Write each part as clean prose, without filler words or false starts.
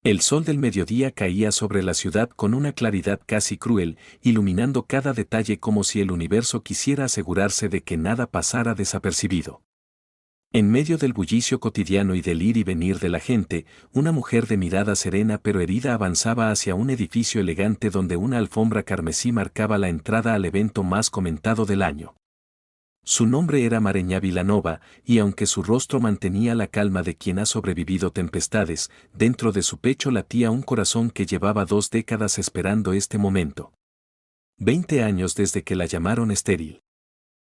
El sol del mediodía caía sobre la ciudad con una claridad casi cruel, iluminando cada detalle como si el universo quisiera asegurarse de que nada pasara desapercibido. En medio del bullicio cotidiano y del ir y venir de la gente, una mujer de mirada serena pero herida avanzaba hacia un edificio elegante donde una alfombra carmesí marcaba la entrada al evento más comentado del año. Su nombre era Mareñá Vilanova, y aunque su rostro mantenía la calma de quien ha sobrevivido tempestades, dentro de su pecho latía un corazón que llevaba 2 décadas esperando este momento. 20 años desde que la llamaron estéril.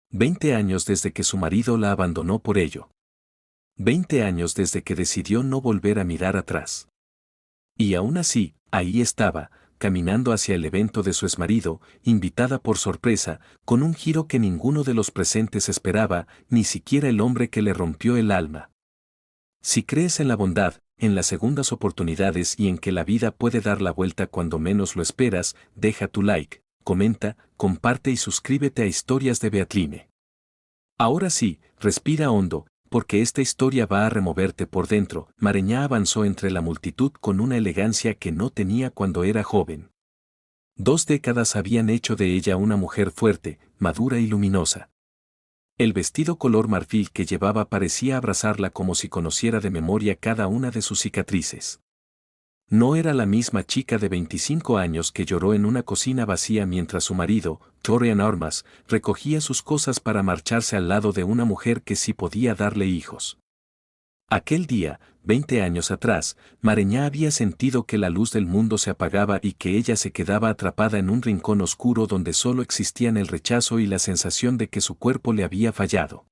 20 años desde que su marido la abandonó por ello. 20 años desde que decidió no volver a mirar atrás. Y aún así, ahí estaba, caminando hacia el evento de su exmarido, invitada por sorpresa, con un giro que ninguno de los presentes esperaba, ni siquiera el hombre que le rompió el alma. Si crees en la bondad, en las segundas oportunidades y en que la vida puede dar la vuelta cuando menos lo esperas, deja tu like, comenta, comparte y suscríbete a Historias de Beatline. Ahora sí, respira hondo, porque esta historia va a removerte por dentro. Mareñá avanzó entre la multitud con una elegancia que no tenía cuando era joven. 2 décadas habían hecho de ella una mujer fuerte, madura y luminosa. El vestido color marfil que llevaba parecía abrazarla como si conociera de memoria cada una de sus cicatrices. No era la misma chica de 25 años que lloró en una cocina vacía mientras su marido, Torian Ormas, recogía sus cosas para marcharse al lado de una mujer que sí podía darle hijos. Aquel día, 20 años atrás, Mareñá había sentido que la luz del mundo se apagaba y que ella se quedaba atrapada en un rincón oscuro donde solo existían el rechazo y la sensación de que su cuerpo le había fallado.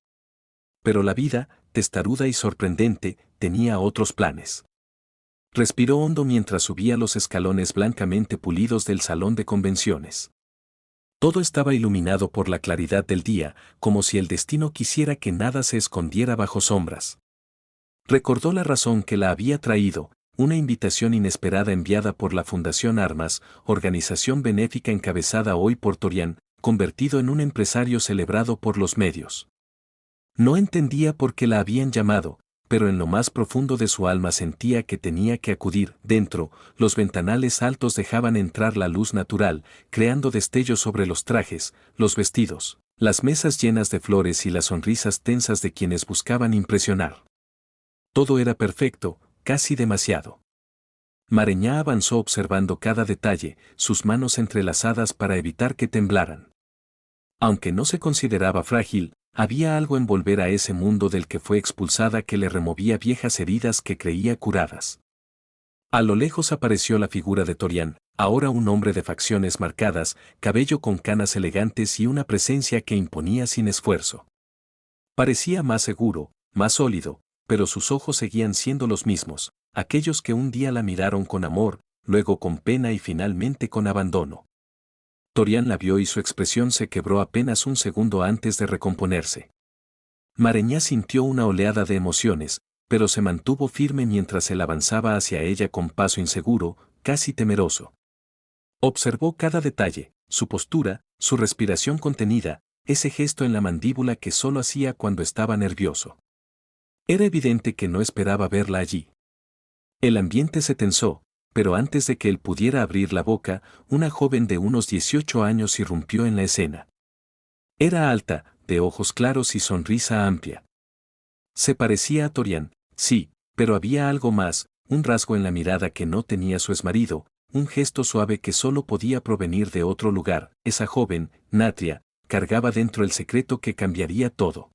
Pero la vida, testaruda y sorprendente, tenía otros planes. Respiró hondo mientras subía los escalones blancamente pulidos del salón de convenciones. Todo estaba iluminado por la claridad del día, como si el destino quisiera que nada se escondiera bajo sombras. Recordó la razón que la había traído, una invitación inesperada enviada por la Fundación Armas, organización benéfica encabezada hoy por Torian, convertido en un empresario celebrado por los medios. No entendía por qué la habían llamado, pero en lo más profundo de su alma sentía que tenía que acudir. Dentro, los ventanales altos dejaban entrar la luz natural, creando destellos sobre los trajes, los vestidos, las mesas llenas de flores y las sonrisas tensas de quienes buscaban impresionar. Todo era perfecto, casi demasiado. Mareñá avanzó observando cada detalle, sus manos entrelazadas para evitar que temblaran. Aunque no se consideraba frágil, había algo en volver a ese mundo del que fue expulsada que le removía viejas heridas que creía curadas. A lo lejos apareció la figura de Torian, ahora un hombre de facciones marcadas, cabello con canas elegantes y una presencia que imponía sin esfuerzo. Parecía más seguro, más sólido, pero sus ojos seguían siendo los mismos, aquellos que un día la miraron con amor, luego con pena y finalmente con abandono. Torian la vio y su expresión se quebró apenas un segundo antes de recomponerse. Mareñá sintió una oleada de emociones, pero se mantuvo firme mientras él avanzaba hacia ella con paso inseguro, casi temeroso. Observó cada detalle, su postura, su respiración contenida, ese gesto en la mandíbula que solo hacía cuando estaba nervioso. Era evidente que no esperaba verla allí. El ambiente se tensó, pero antes de que él pudiera abrir la boca, una joven de unos 18 años irrumpió en la escena. Era alta, de ojos claros y sonrisa amplia. Se parecía a Torian, sí, pero había algo más, un rasgo en la mirada que no tenía su exmarido, un gesto suave que solo podía provenir de otro lugar. Esa joven, Natria, cargaba dentro el secreto que cambiaría todo.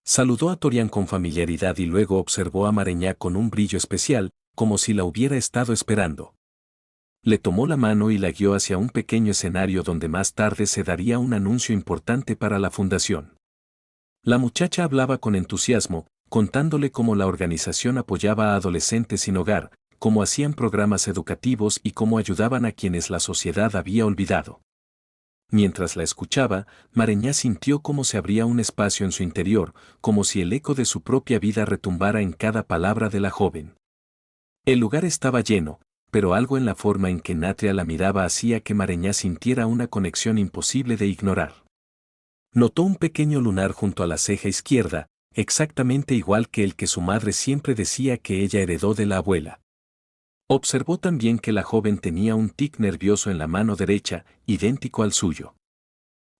Saludó a Torian con familiaridad y luego observó a Mareñá con un brillo especial, como si la hubiera estado esperando. Le tomó la mano y la guió hacia un pequeño escenario donde más tarde se daría un anuncio importante para la fundación. La muchacha hablaba con entusiasmo, contándole cómo la organización apoyaba a adolescentes sin hogar, cómo hacían programas educativos y cómo ayudaban a quienes la sociedad había olvidado. Mientras la escuchaba, Mareñá sintió cómo se abría un espacio en su interior, como si el eco de su propia vida retumbara en cada palabra de la joven. El lugar estaba lleno, pero algo en la forma en que Natria la miraba hacía que Mareñá sintiera una conexión imposible de ignorar. Notó un pequeño lunar junto a la ceja izquierda, exactamente igual que el que su madre siempre decía que ella heredó de la abuela. Observó también que la joven tenía un tic nervioso en la mano derecha, idéntico al suyo.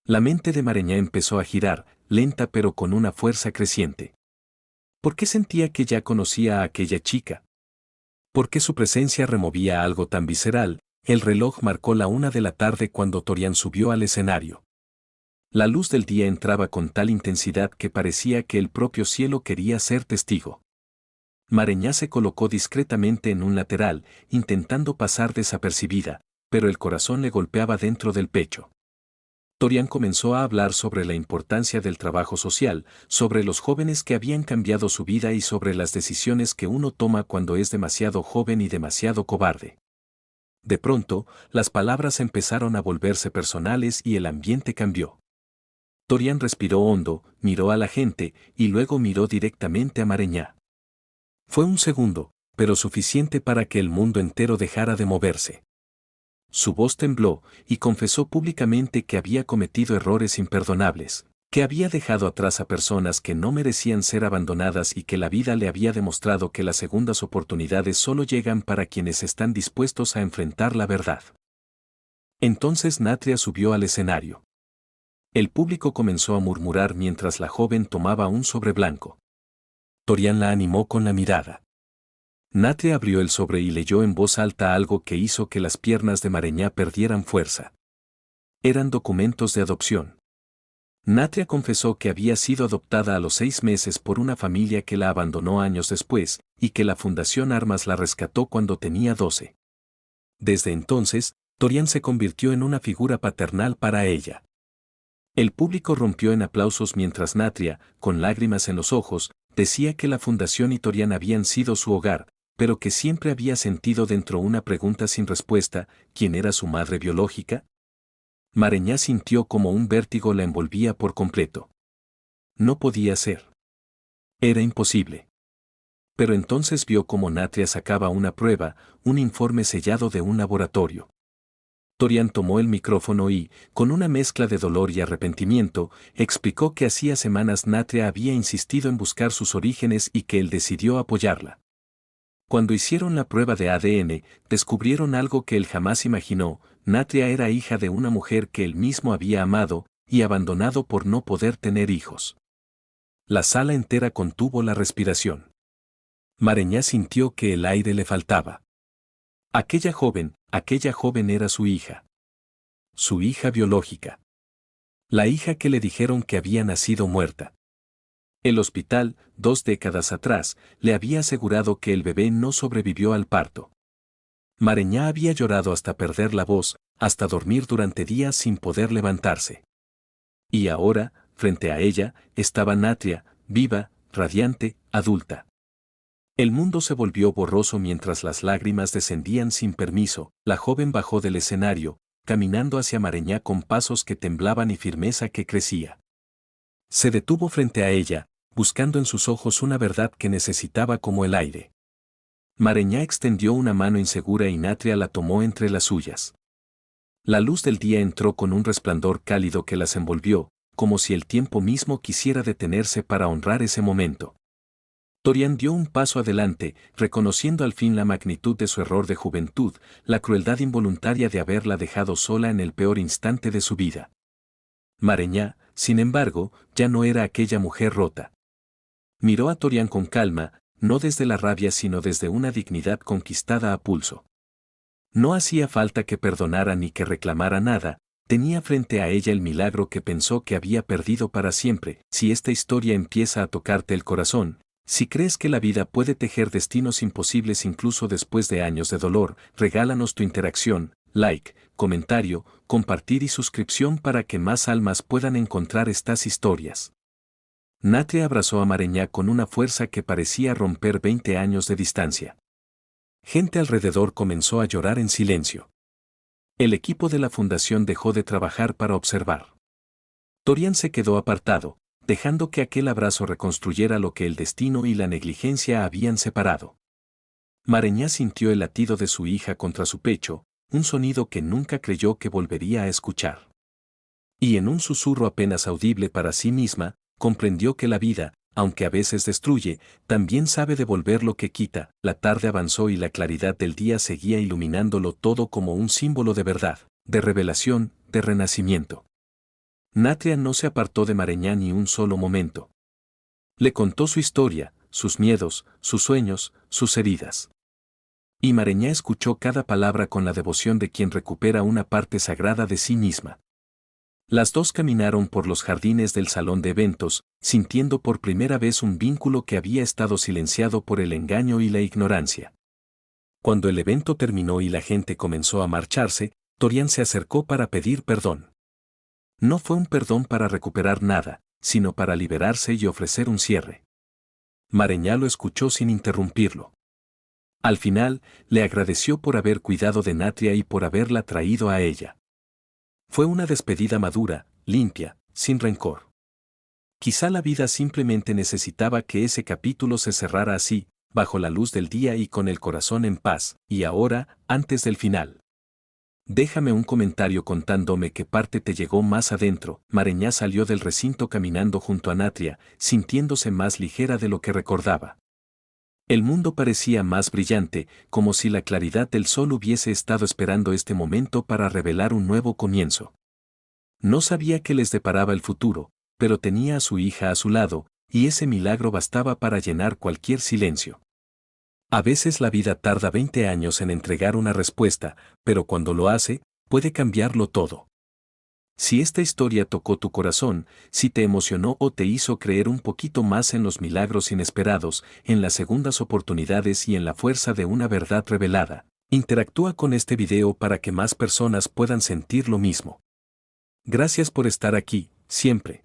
La mente de Mareñá empezó a girar, lenta pero con una fuerza creciente. ¿Por qué sentía que ya conocía a aquella chica? ¿Por qué su presencia removía algo tan visceral? El reloj marcó la 1 de la tarde cuando Torian subió al escenario. La luz del día entraba con tal intensidad que parecía que el propio cielo quería ser testigo. Mareñá se colocó discretamente en un lateral, intentando pasar desapercibida, pero el corazón le golpeaba dentro del pecho. Torian comenzó a hablar sobre la importancia del trabajo social, sobre los jóvenes que habían cambiado su vida y sobre las decisiones que uno toma cuando es demasiado joven y demasiado cobarde. De pronto, las palabras empezaron a volverse personales y el ambiente cambió. Torian respiró hondo, miró a la gente y luego miró directamente a Mareñá. Fue un segundo, pero suficiente para que el mundo entero dejara de moverse. Su voz tembló y confesó públicamente que había cometido errores imperdonables, que había dejado atrás a personas que no merecían ser abandonadas y que la vida le había demostrado que las segundas oportunidades solo llegan para quienes están dispuestos a enfrentar la verdad. Entonces Natria subió al escenario. El público comenzó a murmurar mientras la joven tomaba un sobre blanco. Torian la animó con la mirada. Natria abrió el sobre y leyó en voz alta algo que hizo que las piernas de Mareñá perdieran fuerza. Eran documentos de adopción. Natria confesó que había sido adoptada a los 6 meses por una familia que la abandonó años después, y que la Fundación Armas la rescató cuando tenía 12. Desde entonces, Torian se convirtió en una figura paternal para ella. El público rompió en aplausos mientras Natria, con lágrimas en los ojos, decía que la Fundación y Torian habían sido su hogar, pero que siempre había sentido dentro una pregunta sin respuesta: ¿quién era su madre biológica? Mareñá sintió como un vértigo la envolvía por completo. No podía ser. Era imposible. Pero entonces vio cómo Natria sacaba una prueba, un informe sellado de un laboratorio. Torian tomó el micrófono y, con una mezcla de dolor y arrepentimiento, explicó que hacía semanas Natria había insistido en buscar sus orígenes y que él decidió apoyarla. Cuando hicieron la prueba de ADN, descubrieron algo que él jamás imaginó: Natria era hija de una mujer que él mismo había amado y abandonado por no poder tener hijos. La sala entera contuvo la respiración. Mareñá sintió que el aire le faltaba. Aquella joven era su hija. Su hija biológica. La hija que le dijeron que había nacido muerta. El hospital, 2 décadas atrás, le había asegurado que el bebé no sobrevivió al parto. Mareñá había llorado hasta perder la voz, hasta dormir durante días sin poder levantarse. Y ahora, frente a ella, estaba Natria, viva, radiante, adulta. El mundo se volvió borroso mientras las lágrimas descendían sin permiso. La joven bajó del escenario, caminando hacia Mareñá con pasos que temblaban y firmeza que crecía. Se detuvo frente a ella, buscando en sus ojos una verdad que necesitaba como el aire. Mareñá extendió una mano insegura y Natria la tomó entre las suyas. La luz del día entró con un resplandor cálido que las envolvió, como si el tiempo mismo quisiera detenerse para honrar ese momento. Torian dio un paso adelante, reconociendo al fin la magnitud de su error de juventud, la crueldad involuntaria de haberla dejado sola en el peor instante de su vida. Mareñá, sin embargo, ya no era aquella mujer rota. Miró a Torian con calma, no desde la rabia sino desde una dignidad conquistada a pulso. No hacía falta que perdonara ni que reclamara nada, tenía frente a ella el milagro que pensó que había perdido para siempre. Si esta historia empieza a tocarte el corazón, si crees que la vida puede tejer destinos imposibles incluso después de años de dolor, regálanos tu interacción, like, comentario, compartir y suscripción para que más almas puedan encontrar estas historias. Natria abrazó a Mareñá con una fuerza que parecía romper 20 años de distancia. Gente alrededor comenzó a llorar en silencio. El equipo de la fundación dejó de trabajar para observar. Torian se quedó apartado, dejando que aquel abrazo reconstruyera lo que el destino y la negligencia habían separado. Mareñá sintió el latido de su hija contra su pecho, un sonido que nunca creyó que volvería a escuchar. Y en un susurro apenas audible para sí misma, comprendió que la vida, aunque a veces destruye, también sabe devolver lo que quita. La tarde avanzó y la claridad del día seguía iluminándolo todo como un símbolo de verdad, de revelación, de renacimiento. Natria no se apartó de Mareñá ni un solo momento. Le contó su historia, sus miedos, sus sueños, sus heridas. Y Mareñá escuchó cada palabra con la devoción de quien recupera una parte sagrada de sí misma. Las dos caminaron por los jardines del salón de eventos, sintiendo por primera vez un vínculo que había estado silenciado por el engaño y la ignorancia. Cuando el evento terminó y la gente comenzó a marcharse, Torian se acercó para pedir perdón. No fue un perdón para recuperar nada, sino para liberarse y ofrecer un cierre. Mareñá lo escuchó sin interrumpirlo. Al final, le agradeció por haber cuidado de Natria y por haberla traído a ella. Fue una despedida madura, limpia, sin rencor. Quizá la vida simplemente necesitaba que ese capítulo se cerrara así, bajo la luz del día y con el corazón en paz, y ahora, antes del final. Déjame un comentario contándome qué parte te llegó más adentro. Mareñá salió del recinto caminando junto a Natria, sintiéndose más ligera de lo que recordaba. El mundo parecía más brillante, como si la claridad del sol hubiese estado esperando este momento para revelar un nuevo comienzo. No sabía qué les deparaba el futuro, pero tenía a su hija a su lado, y ese milagro bastaba para llenar cualquier silencio. A veces la vida tarda 20 años en entregar una respuesta, pero cuando lo hace, puede cambiarlo todo. Si esta historia tocó tu corazón, si te emocionó o te hizo creer un poquito más en los milagros inesperados, en las segundas oportunidades y en la fuerza de una verdad revelada, interactúa con este video para que más personas puedan sentir lo mismo. Gracias por estar aquí, siempre.